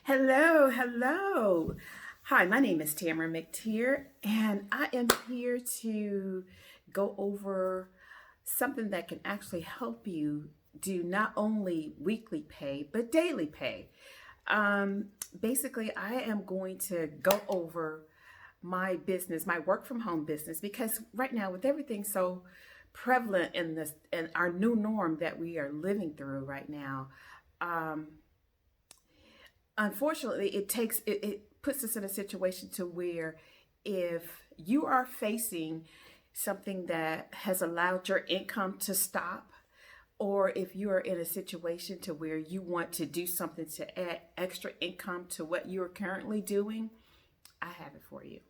Hello, hello. Hi, my name is Tamara McTeer, and I am here to go over something that can actually help you do not only weekly pay, but daily pay. Basically, I am going to go over my business, my work from home business, because right now, with everything so prevalent in this and our new norm that we are living through right now, um, unfortunately it puts us in a situation to where if you are facing something that has allowed your income to stop, or if you are in a situation to where you want to do something to add extra income to what you are currently doing, I have it for you.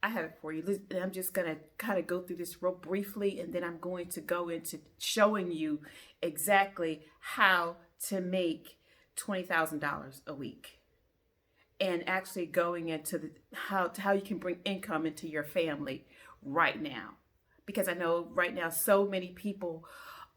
I have it for you. And I'm just going to kind of go through this real briefly, and then I'm going to go into showing you exactly how to make $20,000 a week, and actually going into how you can bring income into your family right now. Because I know right now so many people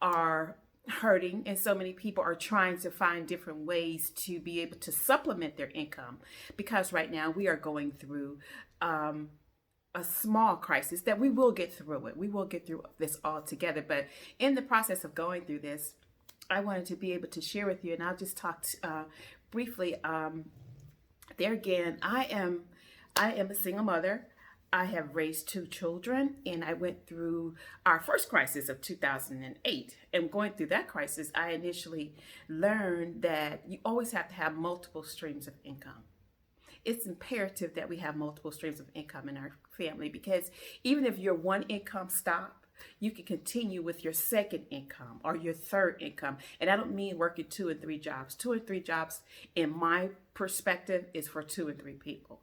are hurting, and so many people are trying to find different ways to be able to supplement their income, because right now we are going through a small crisis that we will get through it. We will get through this all together. But in the process of going through this, I wanted to be able to share with you, and I'll just talk briefly. There again, I am a single mother. I have raised two children, and I went through our first crisis of 2008. And going through that crisis, I initially learned that you always have to have multiple streams of income. It's imperative that we have multiple streams of income in our family, because even if your one income stop, you can continue with your second income or your third income. And I don't mean working two and three jobs. Two and three jobs, in my perspective, is for two and three people.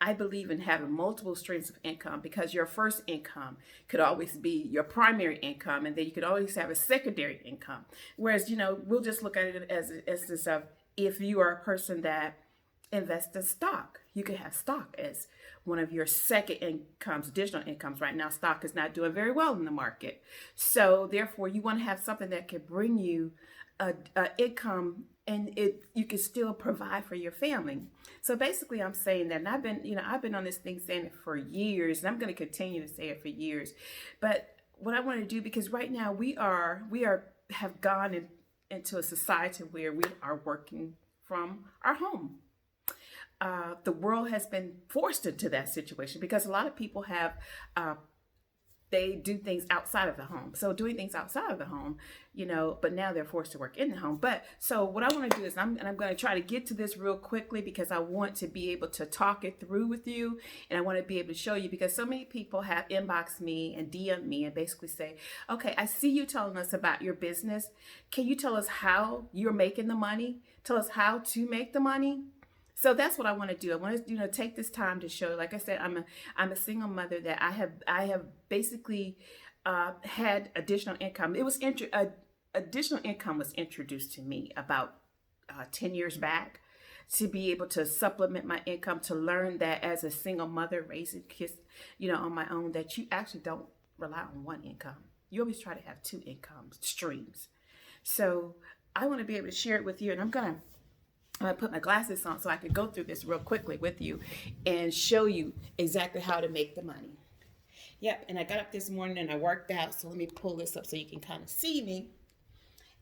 I believe in having multiple streams of income, because your first income could always be your primary income, and then you could always have a secondary income. Whereas, we'll just look at it as an instance of, if you are a person that invest in stock, you can have stock as one of your second incomes, additional incomes. Right now, stock is not doing very well in the market. So therefore, you want to have something that can bring you a income, and you can still provide for your family. So basically, I'm saying that, and I've been on this thing saying it for years, and I'm going to continue to say it for years. But what I want to do, because right now have gone into a society where we are working from our home. The world has been forced into that situation, because a lot of people they do things outside of the home. So doing things outside of the home, but now they're forced to work in the home. But so what I want to do is I'm going to try to get to this real quickly, because I want to be able to talk it through with you, and I want to be able to show you, because so many people have inboxed me and DM'd me and basically say, okay, I see you telling us about your business. Can you tell us how you're making the money? Tell us how to make the money. So that's what I want to do. I want to, take this time to show. Like I said, I'm a single mother that I have basically had additional income. Additional income was introduced to me about 10 years back, to be able to supplement my income, to learn that as a single mother raising kids, on my own, that you actually don't rely on one income. You always try to have two income streams. So I want to be able to share it with you, and I'm going to put my glasses on so I can go through this real quickly with you and show you exactly how to make the money. Yep, and I got up this morning and I worked out, so let me pull this up so you can kind of see me.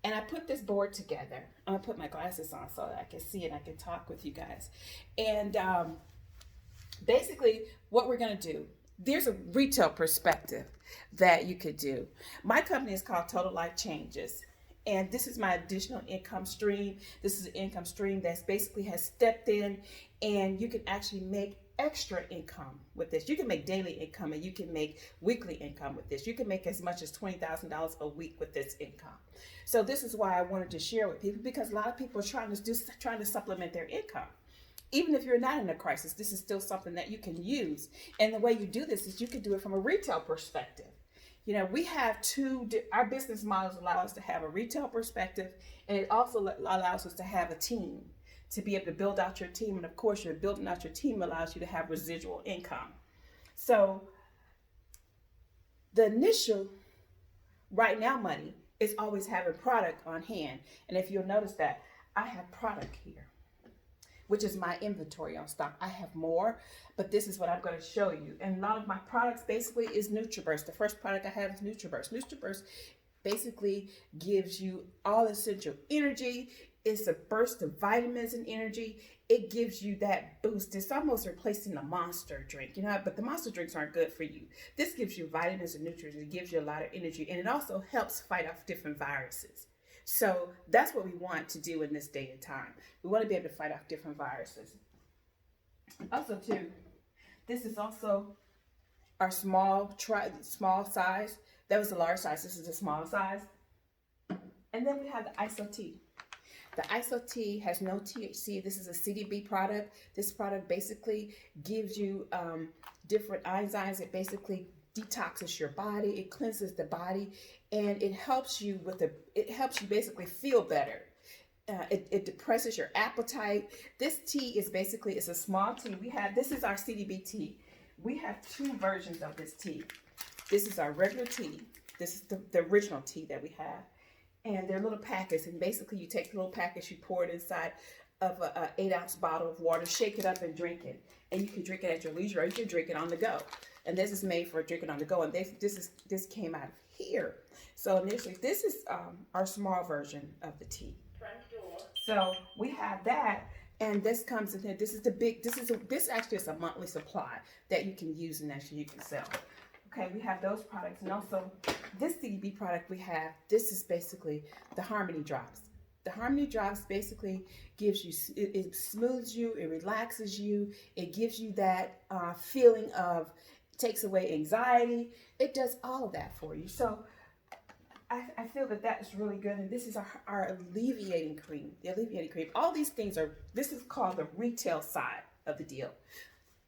And I put this board together. I'm gonna put my glasses on so that I can see it, I can talk with you guys. And basically what we're gonna do, there's a retail perspective that you could do. My company is called Total Life Changes. And this is my additional income stream. This is an income stream that's basically has stepped in, and you can actually make extra income with this. You can make daily income, and you can make weekly income with this. You can make as much as $20,000 a week with this income. So this is why I wanted to share with people, because a lot of people are trying to supplement their income. Even if you're not in a crisis, this is still something that you can use. And the way you do this is you can do it from a retail perspective. We have our business models allow us to have a retail perspective, and it also allows us to have a team, to be able to build out your team. And of course, you're building out your team allows you to have residual income. So the initial right now money is always having product on hand. And if you'll notice that I have product here. which is my inventory on stock. I have more, but this is what I'm going to show you. And a lot of my products basically is NutriBurst. The first product I have is NutriBurst. NutriBurst basically gives you all essential energy. It's a burst of vitamins and energy. It gives you that boost. It's almost replacing the Monster drink, you know, but the Monster drinks aren't good for you. This gives you vitamins and nutrients. It gives you a lot of energy, and it also helps fight off different viruses. So that's what we want to do in this day and time. We want to be able to fight off different viruses. Also, too, this is also our small size. That was the large size. This is the small size. And then we have the ISO T. The ISO T has no THC. This is a CBD product. This product basically gives you different enzymes. It basically detoxes your body. It cleanses the body, and it helps you basically feel better. It depresses your appetite. This tea is basically, it's a small tea. This is our CBD tea. We have two versions of this tea. This is our regular tea. This is the original tea that we have. And they're little packets, and basically you take the little packets, you pour it inside of a 8-ounce bottle of water, shake it up and drink it. And you can drink it at your leisure, or you can drink it on the go. And this is made for drinking on the go, and this came out of here. So initially, this is our small version of the tea. So we have that, and this comes in here. This is the big, this actually is a monthly supply that you can use and actually you can sell. Okay, we have those products, and also this CBD product we have, this is basically the Harmony Drops. The Harmony Drops basically gives you, it smooths you, it relaxes you, it gives you that feeling of, takes away anxiety. It does all of that for you. So I feel that is really good, and this is our alleviating cream, the alleviating cream. All these things this is called the retail side of the deal.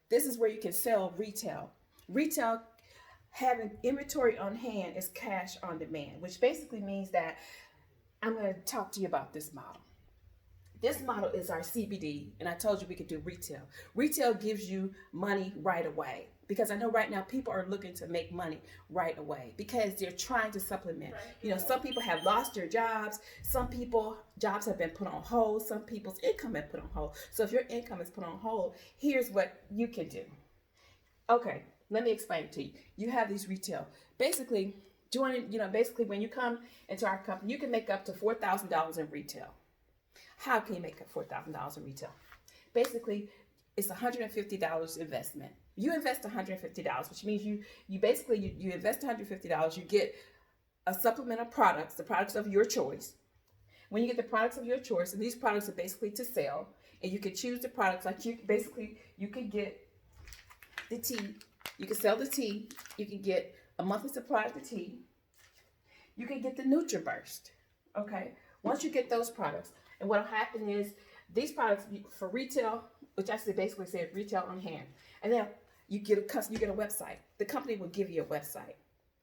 This is where you can sell retail. Retail, having inventory on hand, is cash on demand, which basically means that I'm going to talk to you about this model. This model is our CBD, and I told you we could do retail. Retail gives you money right away, because I know right now people are looking to make money right away because they're trying to supplement. You know, some people have lost their jobs. Some people, jobs have been put on hold. Some people's income has been put on hold. So if your income is put on hold, here's what you can do. Okay. Let me explain it to you. You have these retail. Basically, basically when you come into our company, you can make up to $4,000 in retail. How can you make up $4,000 in retail? Basically, it's $150 investment. You invest $150, which means you invest $150. You get a supplement of products, the products of your choice. When you get the products of your choice, and these products are basically to sell, and you can choose the products, like you can get the tea. You can sell the tea. You can get a monthly supply of the tea. You can get the NutriBurst. Okay. Once you get those products, and what'll happen is these products for retail, which actually basically says retail on hand, and then you get a website. The company will give you a website.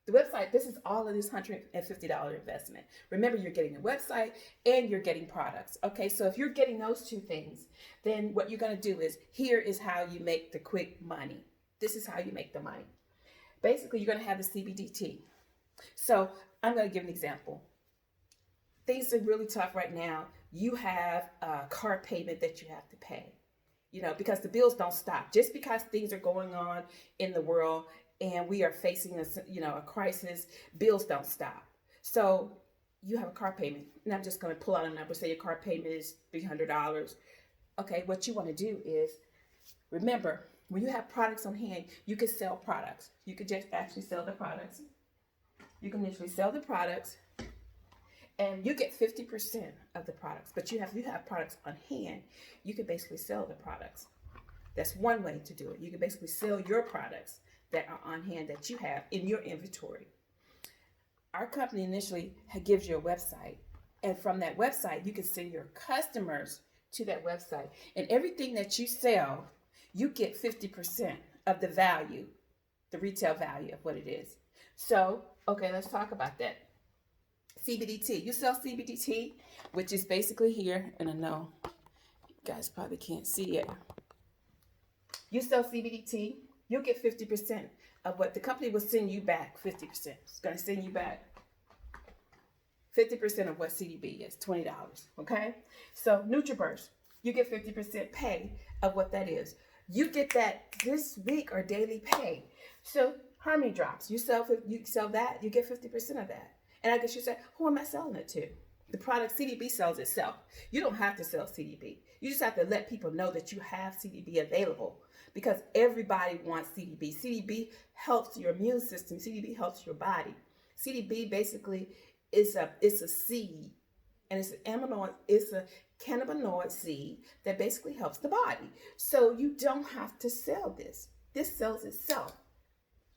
The website. This is all of this $150 investment. Remember, you're getting a website and you're getting products. Okay. So if you're getting those two things, then what you're going to do is, here is how you make the quick money. This is how you make the money. Basically, you're going to have the CBD tea. So I'm going to give an example. Things are really tough right now. You have a car payment that you have to pay, because the bills don't stop. Just because things are going on in the world and we are facing a crisis, bills don't stop. So you have a car payment. And I'm just going to pull out a number. Say your car payment is $300. Okay, what you want to do is, remember, when you have products on hand, you can sell products. You could just actually sell the products. You can initially sell the products, and you get 50% of the products. But you have products on hand, you can basically sell the products. That's one way to do it. You can basically sell your products that are on hand that you have in your inventory. Our company initially gives you a website, and from that website, you can send your customers to that website, and everything that you sell, you get 50% of the value, the retail value of what it is. So, okay, let's talk about that. CBD tea. You sell CBD tea, which is basically here, and I know you guys probably can't see it. You sell CBD tea, you'll get 50% of what the company will send you back. 50%. It's going to send you back 50% of what CBD is, $20. Okay? So, NutriBurst. You get 50% pay of what that is. You get that this week or daily pay. So Harmony Drops, you sell that, you get 50% of that. And I guess you say, who am I selling it to? The product CDB sells itself. You don't have to sell CDB. You just have to let people know that you have CDB available, because everybody wants CDB. CDB helps your immune system. CDB helps your body. CDB basically is a seed, and it's a cannabinoid seed that basically helps the body. So you don't have to sell this. This sells itself.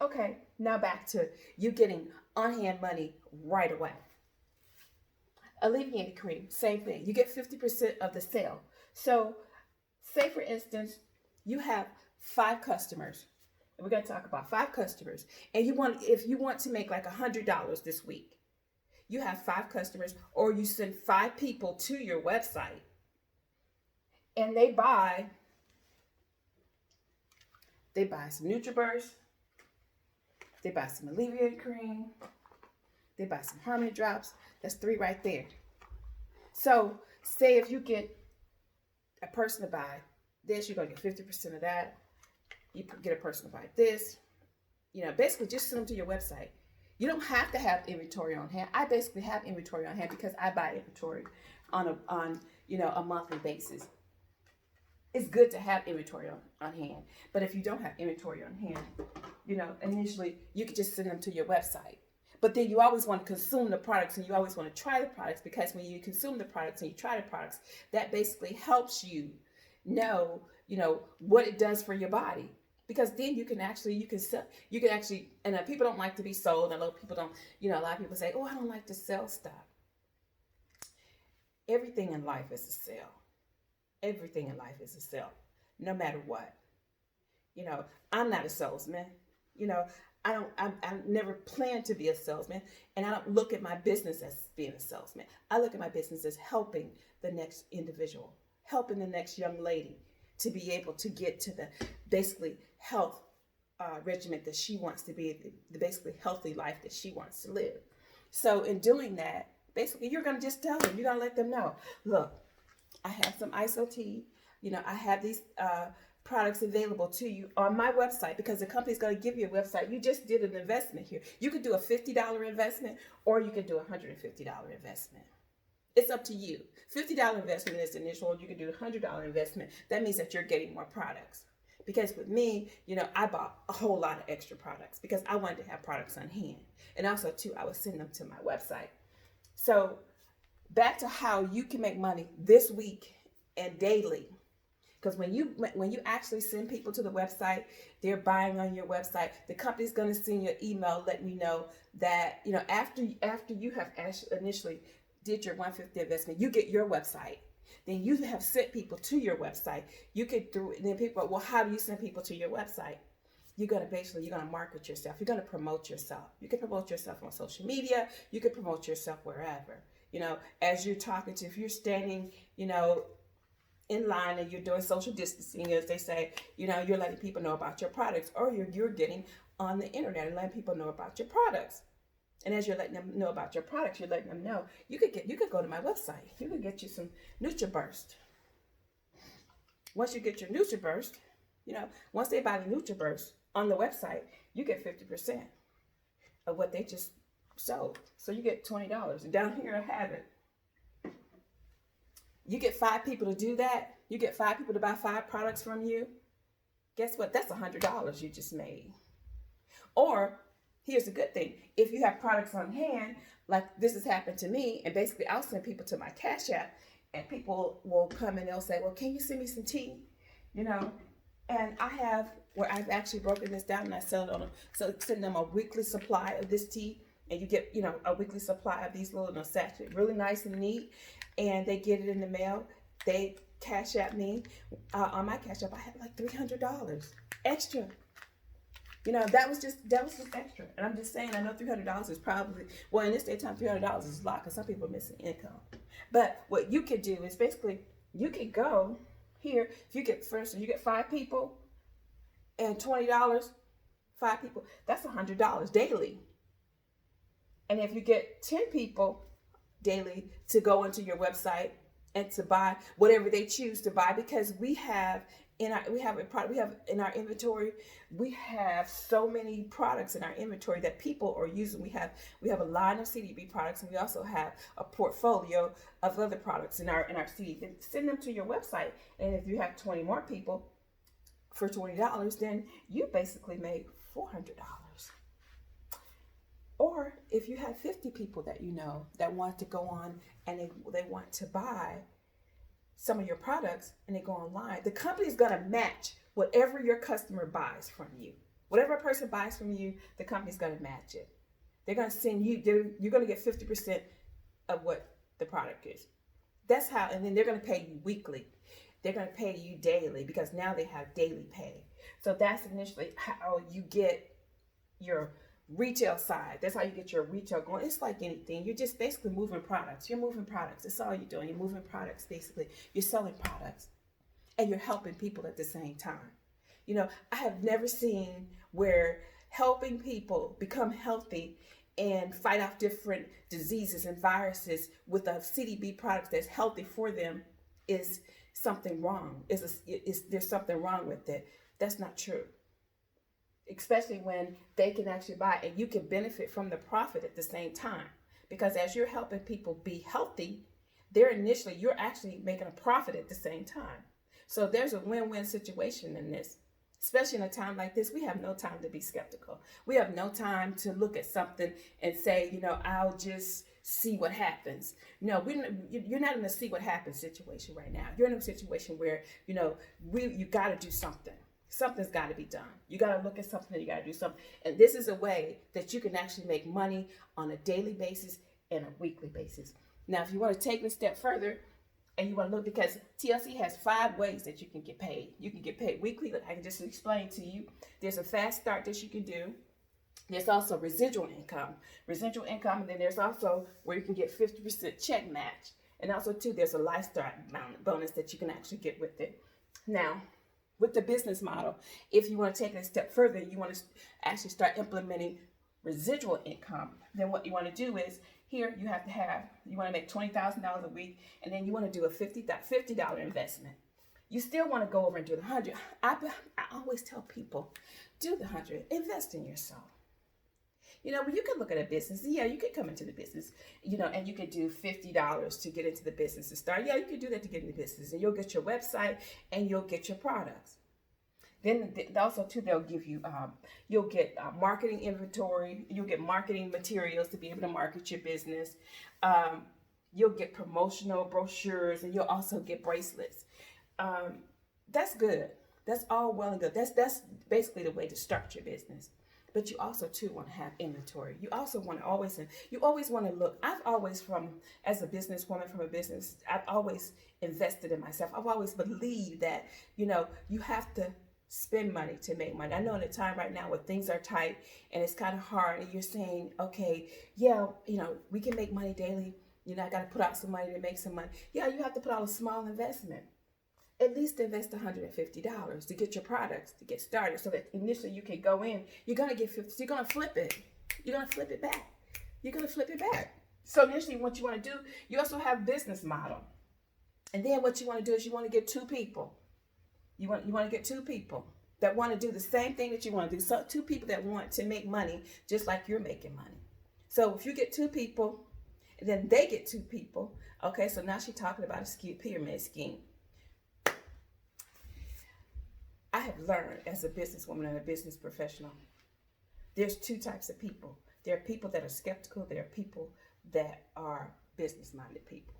Okay, now back to you getting on-hand money right away. Alleviating cream, same thing. You get 50% of the sale. So say for instance, you have 5 customers. And we're going to talk about 5 customers. And if you want to make like $100 this week, you have 5 customers, or you send 5 people to your website and they buy some NutriBurst, they buy some Alleviating cream, they buy some Harmony Drops. That's 3 right there. So say if you get a person to buy this, you're going to get 50% of that. You get a person to buy this. Basically just send them to your website. You don't have to have inventory on hand. I basically have inventory on hand because I buy inventory on a monthly basis. It's good to have inventory on hand. But if you don't have inventory on hand, initially you could just send them to your website. But then you always want to consume the products, and you always want to try the products, because when you consume the products and you try the products, that basically helps you know what it does for your body. Because then you can actually, and people don't like to be sold. A lot of people don't, a lot of people say, oh, I don't like to sell stuff. Everything in life is a sale. Everything in life is a sale, no matter what. I'm not a salesman. I never plan to be a salesman, and I don't look at my business as being a salesman. I look at my business as helping the next individual, helping the next young lady to be able to get to the basically health regimen that she wants to be, the basically healthy life that she wants to live. So in doing that, basically you're going to just tell them, you're going to let them know, look, I have some ISO tea, I have these products available to you on my website, because the company's going to give you a website. You just did an investment here. You could do a $50 investment, or you could do a $150 investment. It's up to you. $50 investment is the initial. You can do a $100 investment. That means that you're getting more products. Because with me, I bought a whole lot of extra products because I wanted to have products on hand. And also too, I would send them to my website. So back to how you can make money this week and daily. Because when you actually send people to the website, they're buying on your website. The company's going to send you an email letting you know that, after you have initially did your 150 investment, you get your website. Then you have sent people to your website. Then people, well, how do you send people to your website? You're going to market yourself. You're going to promote yourself. You can promote yourself on social media. You can promote yourself wherever. As you're talking to, if you're standing, in line and you're doing social distancing, as they say, you're letting people know about your products, or you're getting on the internet and letting people know about your products. And as you're letting them know about your products, you're letting them know you could go to my website. You could get you some NutriBurst. Once you get your NutriBurst, once they buy the NutriBurst on the website, you get 50% of what they just sold. So you get $20. And down here I have it. You get 5 people to do that. You get 5 people to buy 5 products from you. Guess what? That's $100 you just made. Or here's the good thing. If you have products on hand, like this has happened to me, and basically I'll send people to my Cash App, and people will come and they'll say, well, can you send me some tea? And I have, where I've actually broken this down, and I send them a weekly supply of this tea, and you get, a weekly supply of these little sachets, really nice and neat, and they get it in the mail. They Cash App me. On my Cash App, I had like $300 extra. That was just extra. And I'm just saying, I know $300 is probably, well, in this day time, $300 is a lot because some people are missing income. But what you could do is basically, you could go here, if you get 5 people and $20, 5 people, that's $100 daily. And if you get 10 people daily to go into your website and to buy whatever they choose to buy, because we have in our inventory, we have so many products in our inventory that people are using. We have a line of CBD products, and we also have a portfolio of other products in our CBD. Then send them to your website, and if you have 20 more people for $20, then you basically make $400. Or if you have 50 people that you know that want to go on and they want to buy some of your products and they go online, the company's going to match whatever your customer buys from you. Whatever a person buys from you, the company's going to match it. They're going to send you, you're going to get 50% of what the product is. That's how, and then they're going to pay you weekly. They're going to pay you daily, because now they have daily pay. So that's initially how you get your retail side. That's how you get your retail going. It's like anything. You're just basically moving products. You're moving products. That's all you're doing. You're moving products, basically. You're selling products, and you're helping people at the same time. You know, I have never seen where helping people become healthy and fight off different diseases and viruses with a CBD product that's healthy for them is something wrong. There's something wrong with it. That's not true. Especially when they can actually buy and you can benefit from the profit at the same time. Because as you're helping people be healthy, you're actually making a profit at the same time. So there's a win-win situation in this. Especially in a time like this, we have no time to be skeptical. We have no time to look at something and say, you know, I'll just see what happens. No, you're not in a see what happens situation right now. You're in a situation where, you know, you got to do something. Something's got to be done. You got to look at something and you got to do something. And this is a way that you can actually make money on a daily basis and a weekly basis. Now, if you want to take it a step further and you want to look, because TLC has 5 ways that you can get paid. You can get paid weekly, like I can just explain to you. There's a fast start that you can do. There's also residual income, and then there's also where you can get 50% check match. And also, too, there's a lifestyle bonus that you can actually get with it. Now, with the business model, if you want to take it a step further, you want to actually start implementing residual income, then what you want to do is, here you want to make $20,000 a week, and then you want to do a $50 investment. You still want to go over and do the 100. I always tell people, do the 100, invest in yourself. You know, when you can look at a business, yeah, you can come into the business, you know, and you can do $50 to get into the business to start. Yeah, you can do that to get into the business, and you'll get your website and you'll get your products. Then also too, they'll give you, you'll get marketing inventory, you'll get marketing materials to be able to market your business. You'll get promotional brochures, and you'll also get bracelets. That's good. That's all well and good. That's basically the way to start your business. But you also too want to have inventory. You also want to you always want to look. I've always, as a businesswoman from a business, I've always invested in myself. I've always believed that, you know, you have to spend money to make money. I know in a time right now where things are tight and it's kind of hard, and you're saying, okay, yeah, you know, we can make money daily. You know, I got to put out some money to make some money. Yeah, you have to put out a small investment. At least invest $150 to get your products to get started, so that initially you can go in. You're going to get 50, you're going to flip it. You're going to flip it back. You're going to flip it back. So initially what you want to do, you also have business model. And then what you want to do is you want to get 2 people. You want to get 2 people that want to do the same thing that you want to do. So 2 people that want to make money just like you're making money. So if you get 2 people, and then they get 2 people, okay, so now she's talking about a pyramid scheme. I have learned as a businesswoman and a business professional, there's 2 types of people. There are people that are skeptical. There are people that are business-minded people.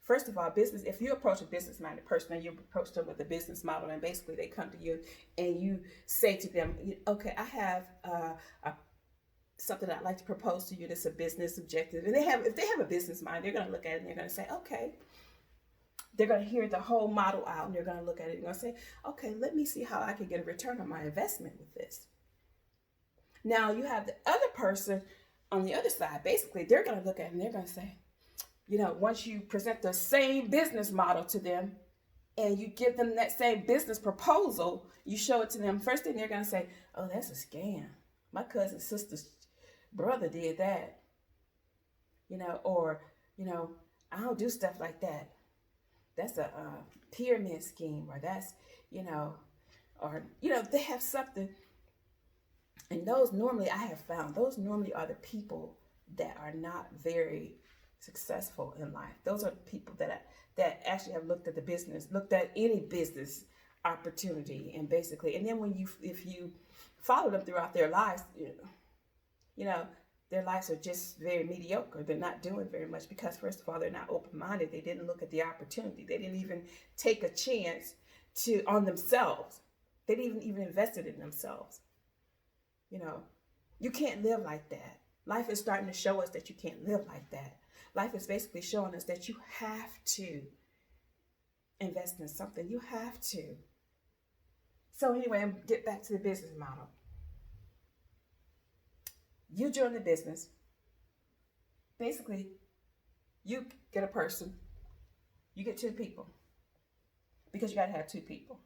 First of all, if you approach a business-minded person and you approach them with a business model, and basically they come to you and you say to them, okay, I have something I'd like to propose to you that's a business objective. And if they have a business mind, they're going to look at it and they're going to say, okay. They're going to hear the whole model out, and they're going to look at it and going to say, okay, let me see how I can get a return on my investment with this. Now you have the other person on the other side. Basically, they're going to look at it and they're going to say, you know, once you present the same business model to them and you give them that same business proposal, you show it to them, first thing they're going to say, oh, that's a scam. My cousin's sister's brother did that. You know, or, you know, I don't do stuff like that. that's a pyramid scheme, or that's, you know, or, you know, they have something. And those normally, I have found, those normally are the people that are not very successful in life. Those are people that actually have looked at the business, looked at any business opportunity, and basically, and then when you, if you follow them throughout their lives, you know, their lives are just very mediocre. They're not doing very much because, first of all, they're not open-minded. They didn't look at the opportunity. They didn't even take a chance to on themselves. They didn't even invest it in themselves. You know, you can't live like that. Life is starting to show us that you can't live like that. Life is basically showing us that you have to invest in something. You have to. So anyway, get back to the business model. You join the business. Basically, you get a person. You get 2 people. Because you got to have 2 people.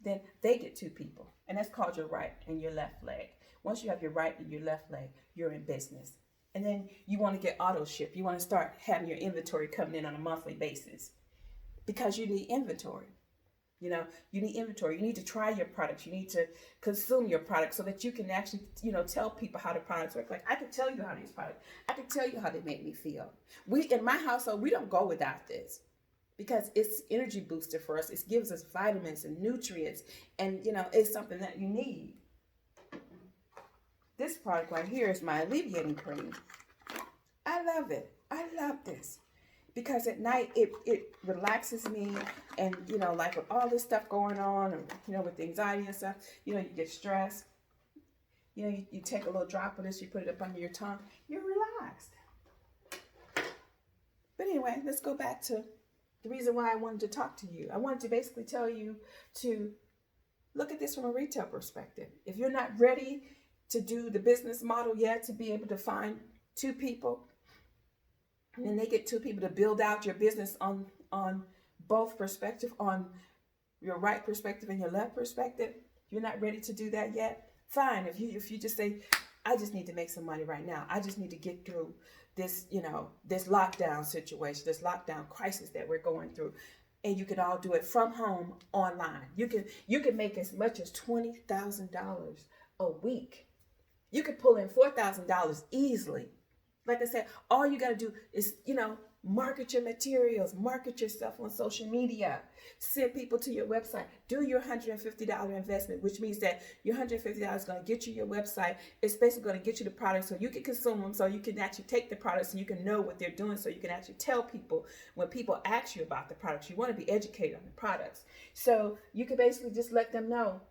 Then they get 2 people. And that's called your right and your left leg. Once you have your right and your left leg, you're in business. And then you want to get auto ship. You want to start having your inventory coming in on a monthly basis because you need inventory. You know, you need inventory. You need to try your products. You need to consume your products so that you can actually, you know, tell people how the products work. Like, I can tell you how these products, I can tell you how they make me feel. In my household, we don't go without this because it's energy booster for us. It gives us vitamins and nutrients, and, you know, it's something that you need. This product right here is my alleviating cream. I love it. I love this because at night it relaxes me, and, you know, like with all this stuff going on, and, you know, with anxiety and stuff, you know, you get stressed. You know, you take a little drop of this, you put it up under your tongue, you're relaxed. But anyway, let's go back to the reason why I wanted to talk to you. I wanted to basically tell you to look at this from a retail perspective. If you're not ready to do the business model yet, to be able to find 2 people, and then they get 2 people to build out your business on both perspective, on your right perspective and your left perspective. You're not ready to do that yet. Fine. If you just say, I just need to make some money right now. I just need to get through this, you know, this lockdown situation, this lockdown crisis that we're going through. And you can all do it from home online. You can make as much as $20,000 a week. You could pull in $4,000 easily. Like I said, all you got to do is, you know, market your materials, market yourself on social media, send people to your website, do your $150 investment, which means that your $150 is going to get you your website. It's basically going to get you the products so you can consume them, so you can actually take the products and you can know what they're doing, so you can actually tell people when people ask you about the products. You want to be educated on the products. So you can basically just let them know.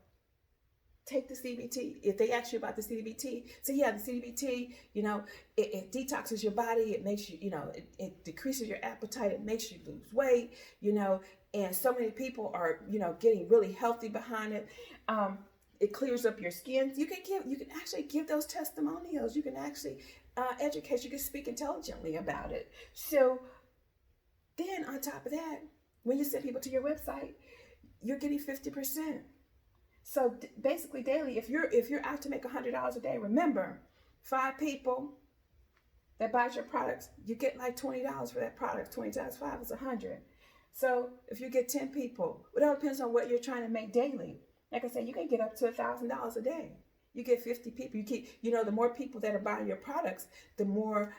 Take the CBT. If they ask you about the CBT, say, yeah, the CBT, you know, it detoxes your body. It makes you, you know, it decreases your appetite. It makes you lose weight, you know, and so many people are, you know, getting really healthy behind it. It clears up your skin. You can actually give those testimonials. You can actually educate. You can speak intelligently about it. So then on top of that, when you send people to your website, you're getting 50%. So basically daily, if you're out to make $100 a day, remember, 5 people that buys your products, you get like $20 for that product. 20 times 5 is 100. So if you get 10 people, it all depends on what you're trying to make daily. Like I said, you can get up to $1,000 a day. You get 50 people. You know, the more people that are buying your products, the more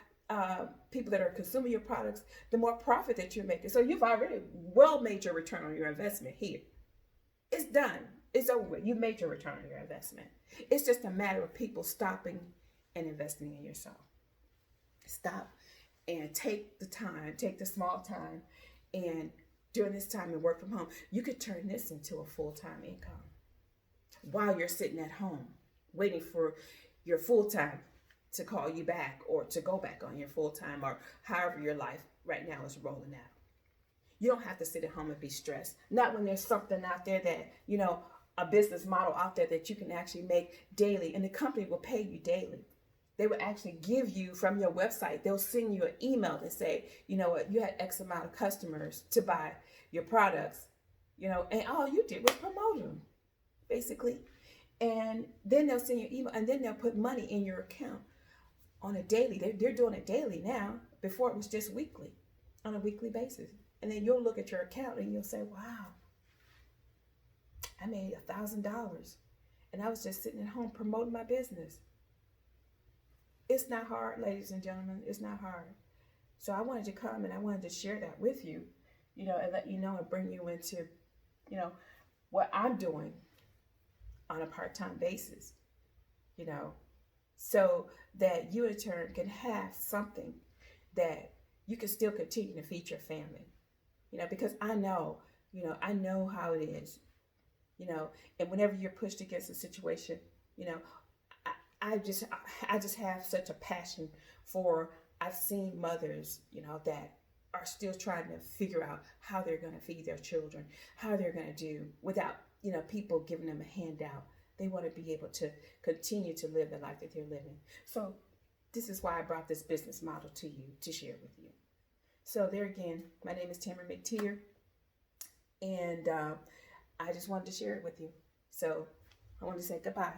people that are consuming your products, the more profit that you're making. So you've already well made your return on your investment here. It's done. It's over with. You made your return on your investment. It's just a matter of people stopping and investing in yourself. Stop and take the time, take the small time, and during this time and work from home, you could turn this into a full-time income while you're sitting at home waiting for your full-time to call you back or to go back on your full-time, or however your life right now is rolling out. You don't have to sit at home and be stressed. Not when there's something out there that, you know, a business model out there that you can actually make daily, and the company will pay you daily. They will actually give you from your website, they'll send you an email that say, you know what, you had X amount of customers to buy your products, you know, and all you did was promote them, basically. And then they'll send you an email, and then they'll put money in your account on a daily. They're doing it daily now. Before it was just weekly, on a weekly basis. And then you'll look at your account and you'll say, wow, I made $1,000. And I was just sitting at home promoting my business. It's not hard, ladies and gentlemen. It's not hard. So I wanted to come and I wanted to share that with you, and let you know and bring you into, what I'm doing on a part-time basis, so that you in turn can have something that you can still continue to feed your family, because I know how it is, and whenever you're pushed against a situation, I just have such a passion for, I've seen mothers, that are still trying to figure out how they're going to feed their children, how they're going to do without, people giving them a handout. They want to be able to continue to live the life that they're living. So this is why I brought this business model to you to share with you. So there again, my name is Tamara McTeer, and I just wanted to share it with you. So I want to say goodbye.